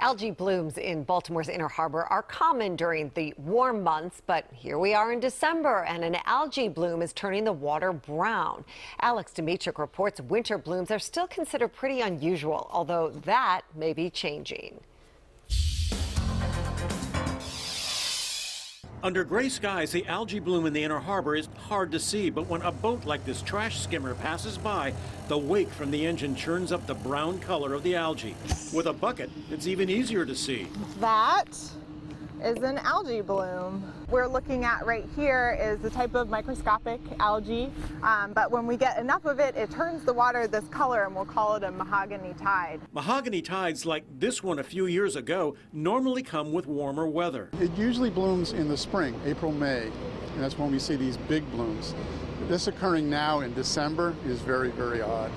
Algae blooms in Baltimore's Inner Harbor are common during the warm months, but here we are in December and an algae bloom is turning the water brown. Alex Dimitrick reports winter blooms are still considered pretty unusual, although that may be changing. Under gray skies, the algae bloom in the Inner Harbor is hard to see, but when a boat like this trash skimmer passes by, the wake from the engine churns up the brown color of the algae. With a bucket, it's even easier to see. That is an algae bloom. We're looking at right here is the type of microscopic algae, but when we get enough of it, it turns the water this color, and we'll call it a mahogany tide. Mahogany tides like this one a few years ago normally come with warmer weather. It usually blooms in the spring, April, May, and that's when we see these big blooms. This occurring now in December is very, very odd.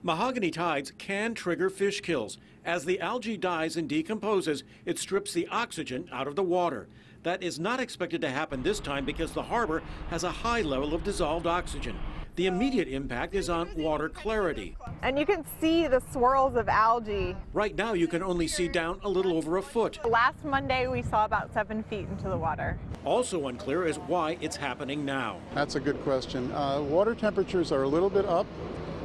Mahogany tides can trigger fish kills. As the algae dies and decomposes, it strips the oxygen out of the water. That is not expected to happen this time because the harbor has a high level of dissolved oxygen. The immediate impact is on water clarity. And you can see the swirls of algae. Right now, you can only see down a little over a foot. Last Monday, we saw about 7 feet into the water. Also unclear is why it's happening now. That's a good question. Water temperatures are a little bit up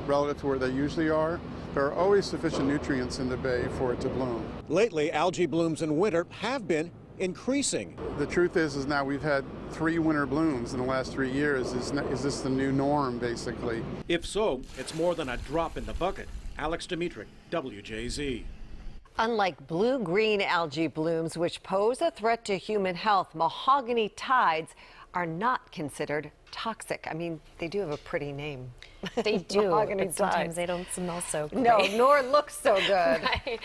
relative to where they usually are. There are always sufficient nutrients in the bay for it to bloom. Lately, algae blooms in winter have been increasing. The truth is now we've had 3 winter blooms in the last 3 years. Is this the new norm, basically? If so, it's more than a drop in the bucket. Alex Dimitrick, WJZ. Unlike blue-green algae blooms, which pose a threat to human health, mahogany tides are not considered toxic. I mean, they do have a pretty name. They do, Mahogany but sometimes tides. they don't smell so great. No, nor look so good. Right.